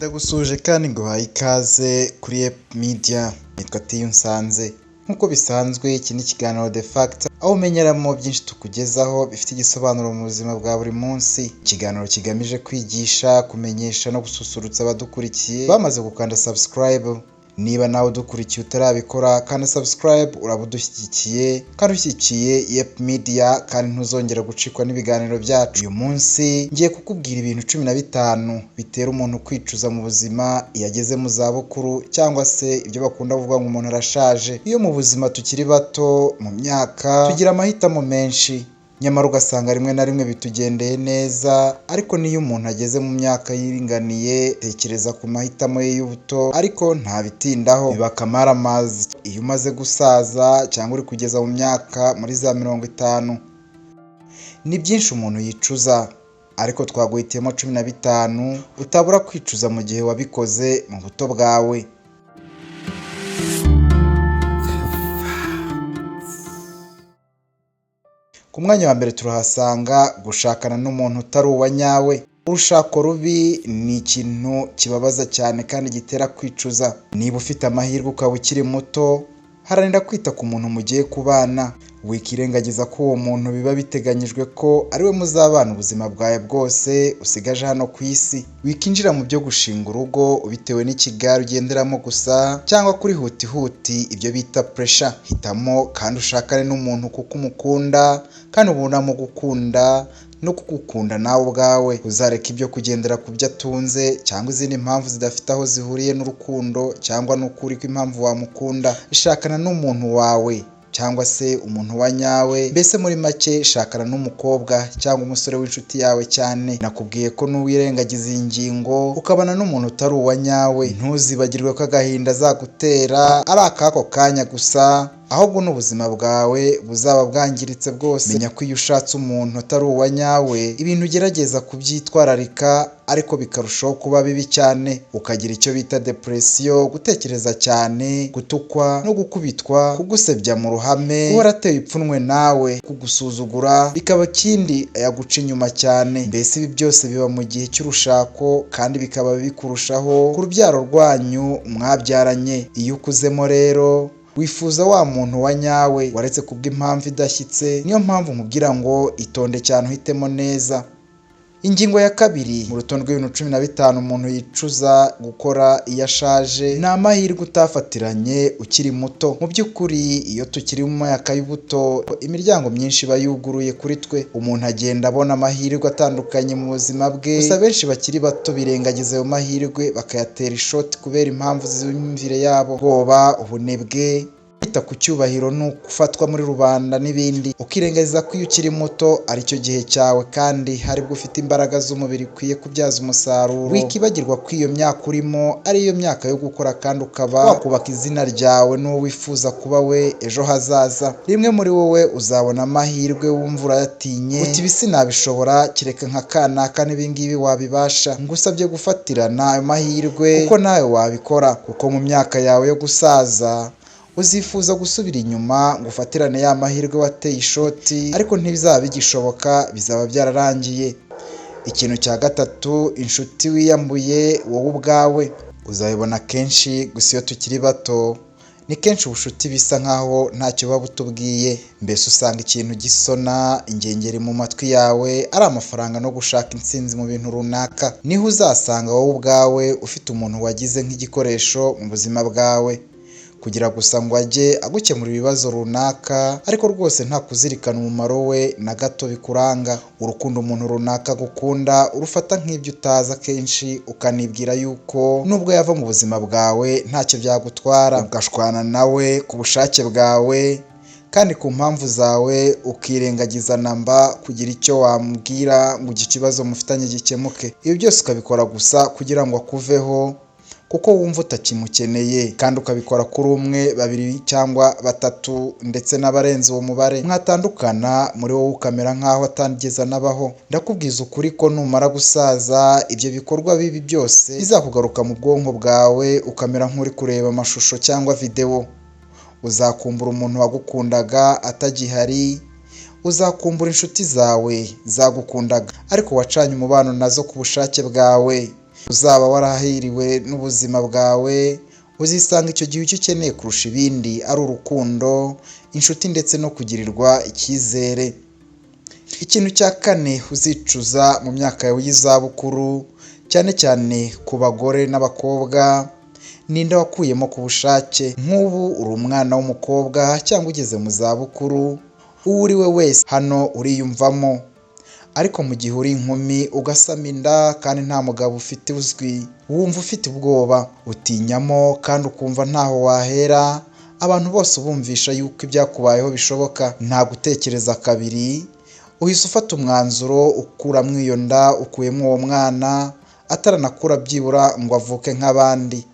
Ndagusuje kandi nguhaye ikaze kuri Ep Media. Nitwa Tiyunsanze. Nk'uko bisanzwe iki ni ikiganiro The Factor, aho umenyeramo byinshi tukugezaho bifite igisobanuro mu buzima bwa buri munsi. Ikiganiro kigamije kwigisha, kumenyesha no gususurutsa abadukurikiye bamaze gukanda subscribe. Niba nawe udukurikiye utarabikora kandi subscribe, uraba udushyigikiye kandi ushyigikiye Ep Media, kandi ntuzongera gucikwa n'ibiganiro byacu. Uyu munsi ngiye kukubwira ibintu 15 bitera umuntu kwicuza mu buzima iyo ageze mu zabukuru, cyangwa se ibyo bakunda kuvuga ngo umuntu arashaje. Iyo mu buzima tukiri bato mu myaka tugira amahitamo menshi, nyamara ugasanga rimwe na rimwe bitugendeye neza, ariko niyo umuntu ageze mu myaka yiringaniye tekereza ku mahitamo ye y'ubuto, ariko ntabitindaho, biba akamaramaza. Iyo umaze gusaza cyangwa uri kugeza mu myaka muri za 50, ni byinshi umuntu yicuza, ariko twaguhitiyemo 15 utabura kwicuza mu gihe wabikoze mu buto bwawe. Ku mwanya wa mbere turahasanga gushakana n'umuntu utari uwa nyawe. Urushako rubi ni ikintu kibabaza cyane kandi gitera kwicuza. Niba ufite amahirwe ukaba ukiri muto, haranira kwita ku muntu mugiye kubana. Wikirengagiza ko uwo muntu biba biteganyijwe ko ari we muzabana ubuzima bwawe bwose usigaje hano ku isi. Wikinjira mu byo gushinga urugo bitewe n'ikigare ugenderamo gusa, cyangwa kuri huti ibyo bita pressure. Hitamo kandi ushakane n'umuntu kuko umukunda kandi ubonamo gukunda no kugukunda nawe ubwawe. Uzareka ibyo kugendera ku byo atunze cyangwa izindi mpamvu zidafite aho zihuriye n'urukundo cyangwa n'ukuri kw'impamvu wamukunda. Shakana n'umuntu wawe cyangwa se umuntu wa nyawe. Mbese muri make, shakana n'umukobwa cyangwa umusore w'inshuti yawe cyane. Nakubwiye ko nuwirengagiza iyi ngingo ukabana n'umuntu utari uwa nyawe, ntuzibagirwe ko agahinda azagutera ari akako kanya gusa, ahubwo n'ubuzima bwawe buzaba bwangiritse bwose. Menya ko iyo ushatse umuntu atari uwa nyawe, ibintu ugerageza kubyitwararika ariko bikarushaho kuba bibi cyane. Ukagira icyo bita depression, gutekereza cyane, gutukwa no gukubitwa, kugusebya mu ruhame, guhora ateye ipfunwe nawe, kugusuzugura bikaba kindi yaguca inyuma cyane. Mbese ibi byose biba mu gihe cy'urushako kandi bikaba bikurushaho ku rubyaro rwanyu mwabyaranye. Iyo ukuzemo rero wifuza wa muntu wa nyawe waretse kubw'impamvu idashyitse. Niyo mpamvu nkubwira ngo itonde cyane uhitemo neza. Ingingo ya kabiri mu rutonde rw'ibintu 15 umuntu yicuza gukora iyo ashaje, ni amahirwe utafatiranye ukiri muto. Mu by'ukuri iyo tukiri mu myaka y'ubuto, imiryango myinshi iba yuguruye kuri twe. Umuntu agenda abona amahirwe atandukanye mu buzima bwe, gusa benshi bakiri bato birengagiza ayo mahirwe bakayatera ishoti kubera impamvu z'imyumvire yabo, ubwoba, ubunebwe, kwita ku cyubahiro no gufatwa muri rubanda n'ibindi. Ukirengagiza ko iyo ukiri muto aricyo gihe cyawe kandi haribwo ufite imbaraga z'umubiri ukwiye kubyaza umusaruro. Wikibagirwa ko iyo myaka urimo ariyo myaka yo gukora kandi ukaba wakubaka izina ryawe n'uwo wifuza kuba we ejo hazaza. Rimwe muri wowe uzabona amahirwe wumva urayatinye, uti ibi sinabishobora, kireka nka kanaka n'ibingibi wabibasha. Ngusabye gufatirana ayo mahirwe kuko nawe wabikora, kuko mu myaka yawe yo gusaza uzifuza gusubira inyuma ngo ufatirane ya mahirwe wateye ishoti, ariko ntibizaba bigishoboka, bizaba byararangiye. Ikintu cya gatatu, inshuti wiyambuye wowe ubwawe. Uzabibona kenshi, gusa iyo tukiri bato ni kenshi ubushuti bisa nkaho ntacyo buba butubwiye. Mbese usanga ikintu gisona ingengeri mu matwi yawe ari amafaranga no gushaka intsinzi mu bintu runaka. Niho uzasanga wowe ubwawe ufite umuntu wagize nk'igikoresho mu buzima bwawe, kugira gusa ngo ajye agukemura ibibazo runaka, ariko rwose nta kuzirikana umumaro we na gato bikuranga. Urukundo umuntu runaka gukunda urufata nk'ibyo utazi akenshi, ukanibwira yuko nubwo yava mu buzima bwawe ntacyo byagutwara. Ugashwana nawe ku bushake bwawe kandi ku mpamvu zawe, ukirengagiza namba kugira icyo wamubwira ngo iki kibazo mufitanye gikemuke. Ibi byose ukabikora gusa kugira ngo akuveho, kuko wumva utakimukeneye, kandi ukabikora kuri umwe, babiri cyangwa batatu ndetse n'abarenze uwo mubare. Mwatandukana muri wowe ukamera nk'aho atanigeze anabaho. Ndakubwiza ukuri ko numara gusaza ibyo bikorwa bibi byose bizakugaruka mu bwonko bwawe, ukamera nk'uri kureba amashusho cyangwa videwo. Uzakumbura umuntu wagukundaga atagihari, uzakumbura inshuti zawe zagukundaga ariko wacanye umubano nazo ku bushake bwawe. uzaba warahiriwe n'ubuzima bwawe, uzisanga icyo gihe icyo ukeneye kurusha ibindi ari urukundo, inshuti ndetse no kugirirwa icyizere. Ikintu cya kane uzicuza mu myaka yawe y'izabukuru, cyane cyane ku bagore n'abakobwa, ninde wakuyemo ku bushake. Nk'ubu uri umwana w'umukobwa cyangwa ugeze mu zabukuru, uwo uri we wese hano uriyumvamo, ariko mu gihe uri inkumi ugasama inda kandi nta mugabo ufite uzwi, wumva ufite ubwoba, utinyamo kandi ukumva ntaho wahera, abantu bose ubumvisha yuko ibyakubayeho bishoboka. Nta gutekereza kabiri, uhise ufata umwanzuro ukuramo iyo nda, ukuyemo uwo mwana ataranakura byibura ngo avuke nk'abandi.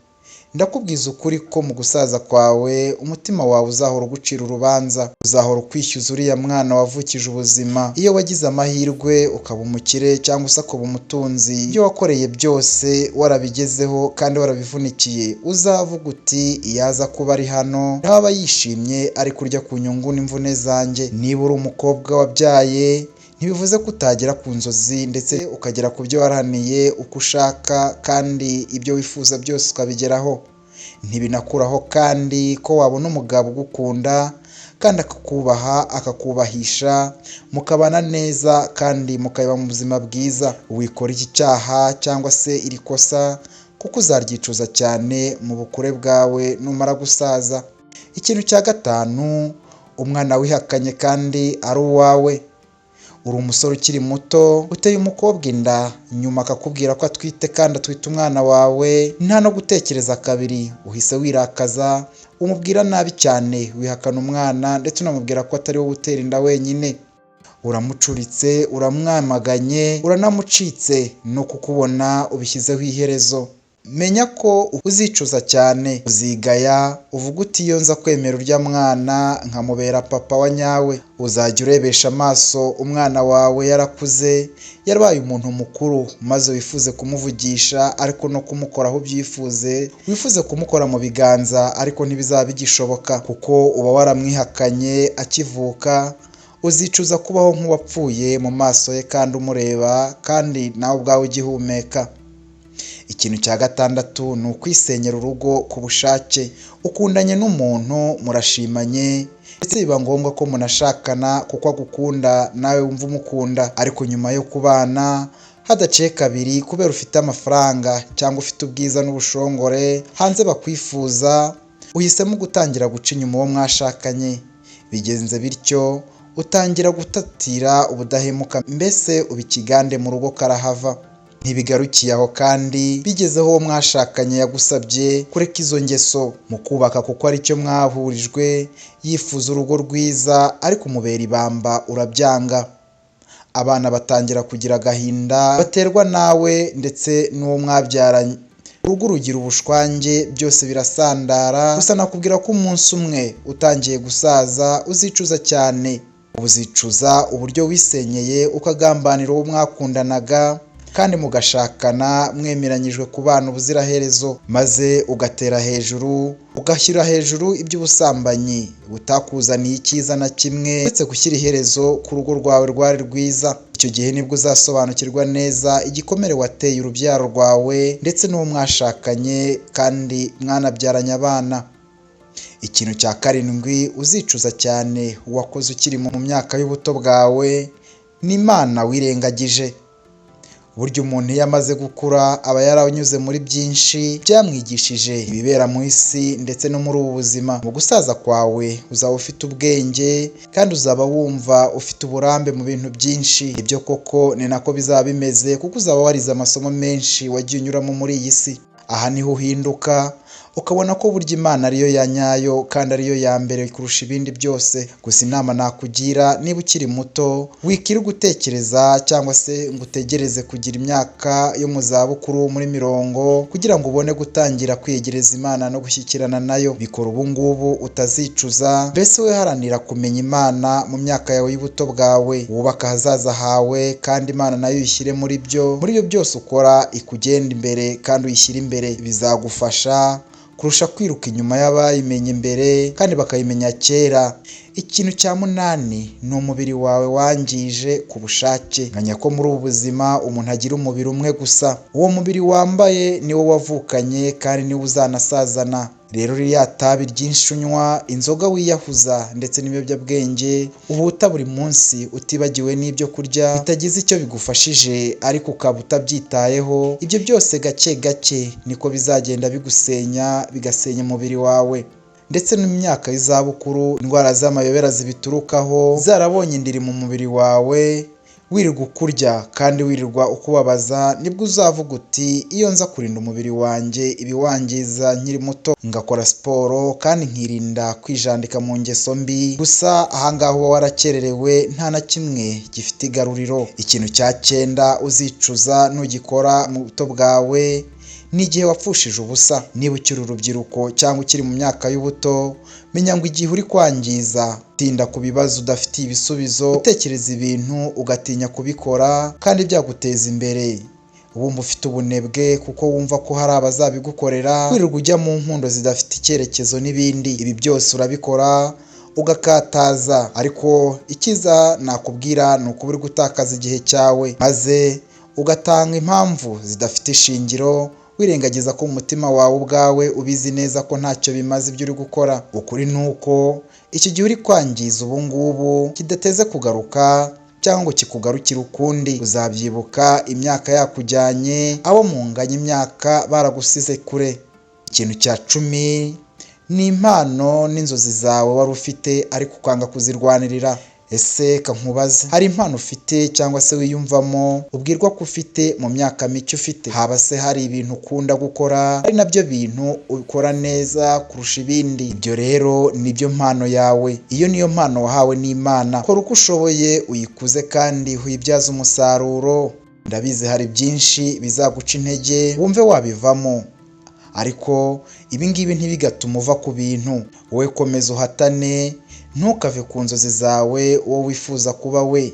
Ndakubwiza ukuri ko mu gusaza kwawe umutima wawe uzahora ugucira urubanza, uzahora ukwishyuza uriya mwana wavukije ubuzima. Iyo wagize amahirwe ukaba umukire cyangwa se ukaba umutunzi, ibyo wakoreye byose warabigezeho kandi warabivunikiye, uzavuga uti iyaza kuba ari hano ntaba yishimye ari kurya ku nyungu n'imvune zanjye. Niba uri umukobwa wabyaye, ntibivuze ko utagera ku nzozi ndetse ukagera ku byo waraniye uko ushaka kandi ibyo wifuza byose ukabigeraho. Ntibinakuraho kandi ko wabona umugabo ugukunda kandi akakubaha, akakubahisha, mukabana neza kandi mukaba mu buzima bwiza. Wikora iki cyaha cyangwa se iri kosa kuko uzaryicuza cyane mu bukure bwawe numara gusaza. Ikintu cya gatanu, umwana wihakanye kandi ari uwawe. Uri umusore ukiri muto, uteye umukobwa inda, nyuma akakubwira ko atwite kandi atwite umwana wawe, nta no gutekereza kabiri uhise wirakaza, umubwira nabi cyane, wihakana umwana ndetse unamubwira ko atari wowe utera inda wenyine. Uramucuritse, uramwamaganye, uranamucitse, no kukubona ubishyizeho iherezo. Menya ko uzicuza cyane, uzigaya, uvuga uti iyo nza kwemera urya mwana nkamubera papa wa nyawe. Uzajya urebesha amaso umwana wawe yarakuze, yarabaye umuntu mukuru, maze wifuze kumuvugisha ariko no kumukoraho ubyifuze, wifuze kumukora mu biganza ariko ntibizaba bigishoboka kuko uba waramwihakanye akivuka. Uzicuza kubaho nk'uwapfuye mu maso ye kandi umureba kandi nawe ubwawe ugihumeka. Ikintu cya gatandatu ni ukwisenyera urugo ku bushake. Ukundanye n'umuntu, murashimanye ndetse biba ngombwa ko munashakana kuko agukunda nawe wumva umukunda, ariko nyuma yo kubana hadaciye kabiri kubera ufite amafaranga cyangwa ufite ubwiza n'ubushongore hanze bakwifuza, uhisemo gutangira guca inyuma uwo mwashakanye. Bigenze bityo utangira gutatira ubudahemuka, mbese uba ikigande mu rugo karahava. Ntibigarukiye aho kandi, bigezeho uwo mwashakanye yagusabye kureka izo ngeso mu kubaka kuko aricyo mwahurijwe, yifuza urugo rwiza ariko umubera ibamba urabyanga. Abana batangira kugira agahinda baterwa nawe ndetse n'uwo mwabyaranye. Urugo rugira ubushwange, byose birasandara. Gusa nakubwira ko umunsi umwe utangiye gusaza uzicuza cyane. Uzicuza uburyo wisenyeye ukagambanira uwo mwakundanaga kandi mugashakana mwemeranyijwe kubana ubuziraherezo, maze ugatera hejuru, ugashyira hejuru iby'ubusambanyi butakuzaniye icyiza na kimwe uretse gushyira iherezo ku rugo rwawe rwari rwiza. Icyo gihe nibwo uzasobanukirwa neza igikomere wateye urubyaro rwawe ndetse n'uwo mwashakanye kandi mwanabyaranye abana. Ikintu cya karindwi uzicuza cyane wakoze ukiri mu myaka y'ubuto bwawe, ni Imana wirengagije. Burya umuntu iyo amaze gukura aba yaranyuze muri byinshi byamwigishije ibibera mu isi ndetse no muri ubu buzima. Mu gusaza kwawe uzaba ufite ubwenge kandi uzaba wumva ufite uburambe mu bintu byinshi. Ibyo koko ni nako bizaba bimeze kuko uzaba warize amasomo menshi wagiye unyuramo muri iyi si. Aha niho uhinduka ukabona ko burya Imana ariyo ya nyayo kandi ariyo ya mbere kurusha ibindi byose. Gusa inama nakugira, niba ukiri muto wikiri gutekereza cyangwa se ngo utegereze kugira imyaka yo mu zabukuru muri 40 kugira ngo ubone gutangira kwiyegereza Imana no gushyikirana nayo. Bikora ubu ngubu utazicuza, mbese we haranira kumenya Imana mu myaka yawe y'ubuto bwawe, wubaka ahazaza hawe kandi Imana nayo uyishyire muri byo byose ukora, ikugenda imbere kandi uyishyire imbere. Bizagufasha kurusha kwiruka inyuma y'abayimenye mbere kandi bakayimenya kera. Ikintu cya munani ni umubiri wawe wangije ku bushake. Menya ko muri ubu buzima umuntu agira umubiri umwe gusa. Uwo mubiri wambaye niwo wavukanye kandi niwo uzanasazana. Rero ririya tabi ryinshi unywa, inzoga wiyahuza ndetse n'ibiyobyabwenge uhuta buri munsi utibagiwe n'ibyo kurya bitagize icyo bigufashije ariko ukaba utabyitayeho, ibyo byose gake gake niko bizagenda bigusenya, bigasenya umubiri wawe. Ndetse n'imyaka y'izabukuru indwara z'amayobera zibiturukaho zarabonye indiri mu mubiri wawe, wirirwa ukurya kandi wirirwa ukubabaza, nibwo uzavuga uti iyo nza kurinda umubiri wanjye ibiwangiza nkiri muto, ngakora siporo kandi nkirinda kwijandika mu ngeso mbi. Gusa ahangaha uba warakererewe, nta na kimwe gifite igaruriro. Ikintu cya 9 uzicuza nugikora mu buto bwawe ni igihe wapfushije ubusa. Niba ukiri urubyiruko cyangwa ukiri mu myaka y'ubuto, menya ngo igihe uri kwangiza, tinda ku bibazo udafitiye ibisubizo, utekereza ibintu ugatinya kubikora kandi byaguteza imbere. Wumva ufite ubunebwe kuko wumva ko hari abazabigukorera, wirirwa ujya mu nkundo zidafite icyerekezo n'ibindi. Ibi byose urabikora ugakataza, ariko icyiza nakubwira ni ukuba uri gutakaza igihe cyawe maze ugatanga impamvu zidafite ishingiro, wirengagiza ko mu mutima wawe ubwawe ubizi neza ko ntacyo bimaze ibyo uri gukora. Ukuri ni uko iki gihe uri kwangiza ubu ngubu kidateze kugaruka cyangwa ngo kikugarukire ukundi. Uzabyibuka imyaka yakujyanye, abo munganya imyaka baragusize kure. Ikintu cya 10 ni impano n'inzozi zawe wari ufite ariko ukanga kuzirwanirira. Ese kankubaze, hari impano ufite cyangwa se wiyumvamo ubwirwa ko ufite mu myaka mike ufite? Haba se hari ibintu ukunda gukora ari nabyo bintu ukora neza kurusha ibindi? Ibyo rero nibyo mpano yawe. Iyo niyo mpano wahawe n'Imana. Kora uko ushoboye uyikuze kandi uyibyaze umusaruro. Ndabizi hari byinshi bizaguca intege wumve wabivamo, ariko ibingibi ntibigatuma uva ku bintu. Wowe komeza uhatane, ntukave ku nzozi zawe wowe wifuza kuba we.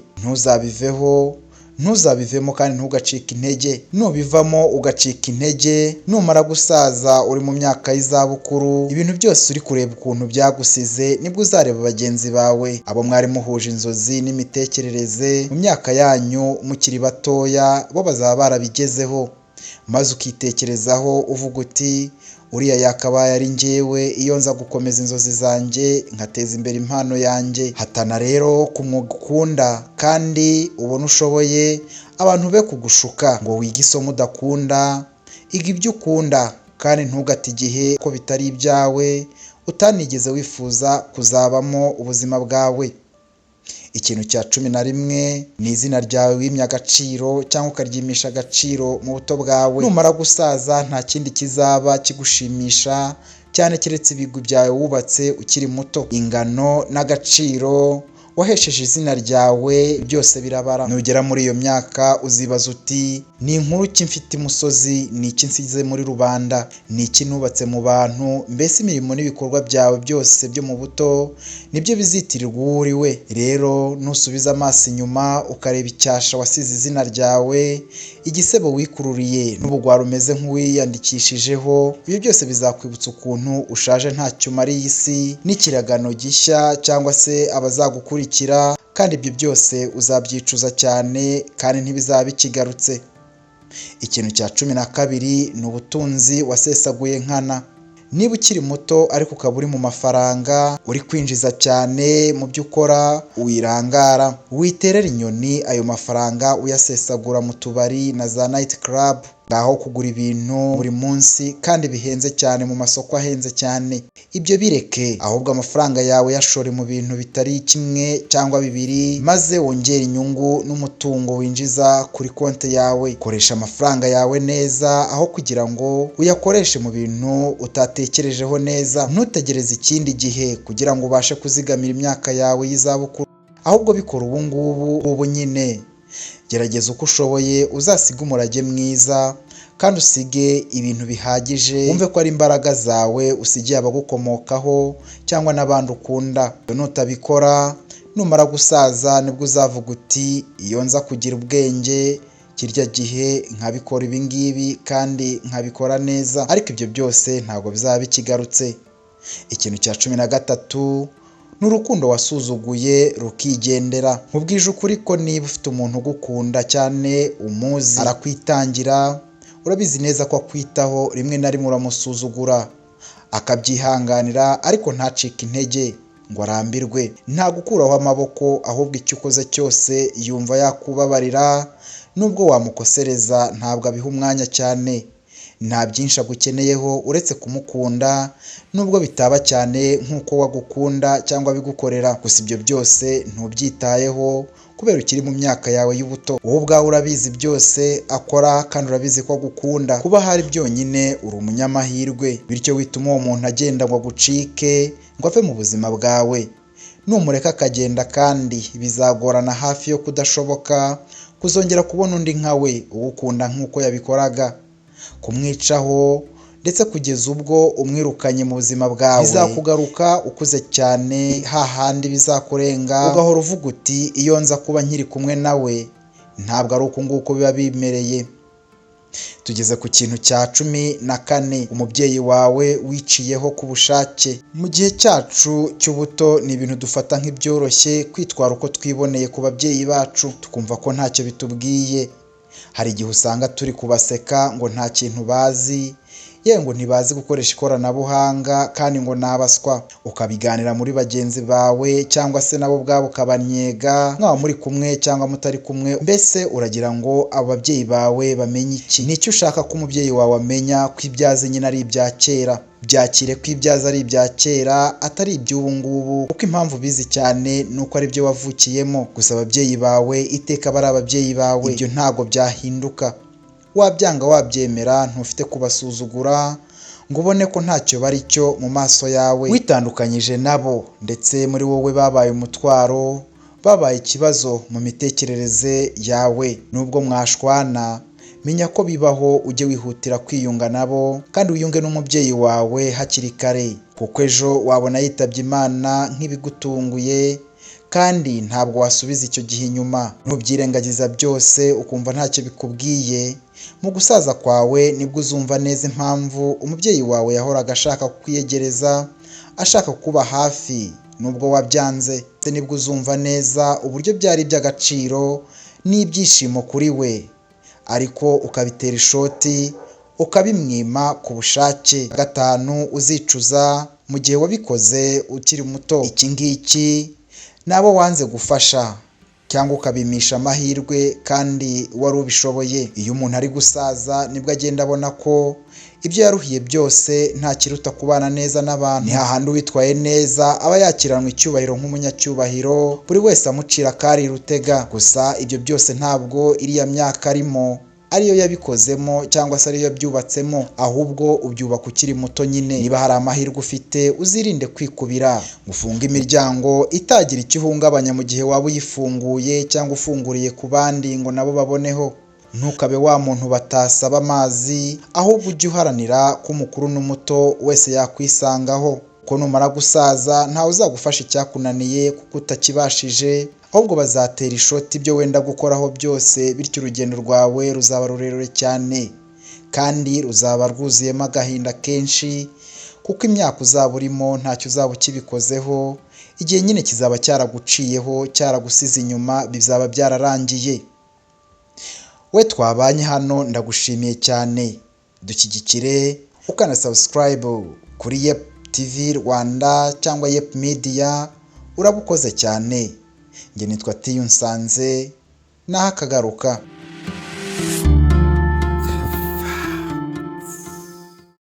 Ntuzabivemo kandi ntugacike intege. Nubivamo ugacika intege, numara gusaza uri mu myaka y'izabukuru, ibintu byose uri kureba ukuntu byagusize, nibwo uzareba bagenzi bawe, abo mwari muhuje inzozi n'imitekerereze mu myaka yanyu mukiri batoya, bo bazaba barabigezeho, maze ukitekerezaho uvuga uti uriya yakabaye ari njyewe iyo nza gukomeza inzozi zanjye nkateza imbere impano yanjye. Hatana rero ku mwuga ukunda kandi ubona ushoboye, abantu be kugushuka ngo wige isomo udakunda. Iga ibyo ukunda kandi ntugate igihe ko bitari ibyawe, utanigeze wifuza kuzabamo ubuzima bwawe. Ikintu cya 11 ni izina ryawe wimye agaciro cyangwa ukaryimisha agaciro mu buto bwawe. Numara gusaza nta kindi kizaba kigushimisha cyane keretse ibigwi byawe wubatse ukiri muto. Ingano n'agaciro wahesheje izina ryawe byose birabara. Nugera muri iyo myaka uzibaza uti ni inkuru ki mfite imusozi, ni iki nsize muri rubanda, ni iki nubatse mu bantu? Mbese imirimo n'ibikorwa byawe byose byo mu buto nibyo bizitirirwa uwo uri we. Rero nusubiza amaso inyuma ukareba icyasha wasize izina ryawe, igisebo wikururiye n'ubugwara umeze nk'uwiyandikishijeho, ibyo byose bizakwibutsa ukuntu ushaje ntacyo umariye isi n'ikiragano gishya cyangwa se abazagukurikira, kandi ibyo byose uzabyicuza cyane kandi ntibizaba bikigarutse. Ikintu cya 12 ni ubutunzi wasesaguye nkana. Niba ukiri muto ariko ukaba uri mu mafaranga, uri kwinjiza cyane mu byo ukora, wirangara, witerera inyoni ayo mafaranga uyasesagura mu tubari na za night club, ngaho kugura ibintu buri munsi kandi bihenze cyane mu masoko ahenze cyane. Ibyo bireke, ahubwo amafaranga yawe yashore mu bintu bitari kimwe cyangwa bibiri, maze wongere inyungu n'umutungo winjiza kuri konti yawe. Koresha amafaranga yawe neza aho kugira ngo uyakoreshe mu bintu utatekerejeho neza. Ntutegereze ikindi gihe kugira ngo ubashe kuzigamira imyaka yawe y'izabukuru, ahubwo bikora ubu ngubu ubu nyine. Gerageza uko ushoboye uzasiga umurage mwiza kandi usige ibintu bihagije, wumve ko ari imbaraga zawe usigiye abagukomokaho cyangwa n'abandi ukunda. Nutabikora numara gusaza nibwo uzavuga uti iyo nza kugira ubwenge kirya gihe nkabikora ibingibi kandi nkabikora neza, ariko ibyo byose ntabwo bizaba bikigarutse. Ikintu cya 13 n'urukundo wasuzuguye rukigendera. Nkubwije ukuri ko niba ufite umuntu ugukunda cyane umuzi arakwitangira, urabizi neza ko akwitaho, rimwe na rimwe uramusuzugura akabyihanganira ariko ntacike intege ngo arambirwe, nta gukuraho amaboko, ahubwo icyo ukoze cyose yumva yakubabarira, nubwo wamukosereza ntabwo abiha umwanya cyane, nta byinshi agukeneyeho uretse kumukunda, nubwo bitaba cyane nk'uko wagukunda cyangwa abigukorera, gusa ibyo byose ntubyitayeho kubera ukiri mu myaka yawe y'ubuto. Wowe ubwawe urabizi byose akora kandi urabizi ko agukunda, kuba ahari byonyine uri umunyamahirwe, bityo wituma uwo muntu agenda ngo agucike ngo ave mu buzima bwawe. Numureka akagenda kandi bizagorana hafi yo kudashoboka kuzongera kubona undi nkawe ugukunda nk'uko yabikoraga. Kumwicaho ndetse kugeza ubwo umwirukanye mu buzima bwawe bizakugaruka ukuze cyane, hahandi bizakurenga ugahora uvuga uti iyo nza kuba nkiri kumwe nawe. Ntabwo ari uku nguko biba bimereye. Tugeze ku kintu cya 14, umubyeyi wawe wiciyeho ku bushake. Mu gihe cyacu cy'ubuto ni ibintu dufata nk'ibyoroshye kwitwara uko twiboneye ku babyeyi bacu, tukumva ko ntacyo bitubwiye. Hari igihe usanga turi kubaseka ngo nta kintu bazi, yewe ngo ntibazi gukoresha ikoranabuhanga kandi ngo nabaswa, ukabiganira muri bagenzi bawe cyangwa se nabo ubwabo ukabanyega, mwaba muri kumwe cyangwa mutari kumwe. Mbese uragira ngo abo babyeyi bawe bamenye iki? Nicyo ushaka ko umubyeyi wawe amenya ko ibyazi nyine ari ibya kera? Byakire ko ibyazi ari ibya kera atari iby'ubu ngubu, kuko impamvu bizi cyane nuko ari byo wavukiyemo. Gusa ababyeyi bawe iteka bari ababyeyi bawe, ibyo ntago byahinduka. Wabyanga wabyemera, ntufite kubasuzugura ngo ubone ko ntacyo bari cyo mu maso yawe. Witandukanyije nabo ndetse muri wowe babaye umutwaro, babaye ikibazo mu mitekerereze yawe. Nubwo mwashwana, menya ko bibaho, ujye wihutira kwiyunga nabo kandi wiyunge n'umubyeyi wawe hakiri kare, kuko ejo wabona yitabye Imana nk'ibigutunguye kandi ntabwo wasubiza icyo gihe inyuma. Ntubyirengagiza byose ukumva ntacyo bikubwiye, mu gusaza kwawe nibwo uzumva neza impamvu umubyeyi wawe yahoraga ashaka kukwiyegereza, ashaka kuba hafi nubwo wabyanze. Nibwo uzumva neza uburyo byari iby'agaciro n'ibyishimo kuri we, ariko ukabitera ishoti ukabimwima ku bushake. 5, uzicuza mu gihe wabikoze ukiri muto. Iki ngiki nabo wanze gufasha cyangwa ukabimisha amahirwe kandi wari ubishoboye. Iyo umuntu ari gusaza nibwo agenda abona ko ibyo yaruhiye byose nta kiruta kubana neza n'abantu. Ni hahandi uwitwaye neza aba yakiranwa icyubahiro nk'umunyacyubahiro, buri wese amucira akari rutega. Gusa ibyo byose ntabwo iriya myaka arimo ariyo yabikozemo cyangwa se ariyo yabyubatsemo, ahubwo ubyubaka ukiri muto nyine. Niba hari amahirwe ufite uzirinde kwikubira, gufunga imiryango itagira icyo ihungabanya mu gihe waba uyifunguye cyangwa ufunguriye ku bandi ngo nabo baboneho. Ntukabe wa muntu batasaba amazi, ahubwo ujye uharanira ko umukuru n'umuto wese yakwisangaho, ko numara gusaza ntawe uzagufasha icyakunaniye kuko utakibashije, ahubwo bazatera ishoti ibyo wenda gukoraho byose, bityo urugendo rwawe ruzaba rurerure cyane kandi ruzaba rwuzuyemo agahinda kenshi, kuko imyaka uzaba urimo ntacyo uzaba ukibikozeho. Igihe nyine kizaba cyaraguciyeho, cyaragusize inyuma, bizaba byararangiye. We twabanye hano ndagushimiye cyane, dushyigikire ukana subscribe kuri Yep TV Rwanda cyangwa Yep Media, urabukoze cyane. Njye nitwa Tiyunsanze, naho akagaruka.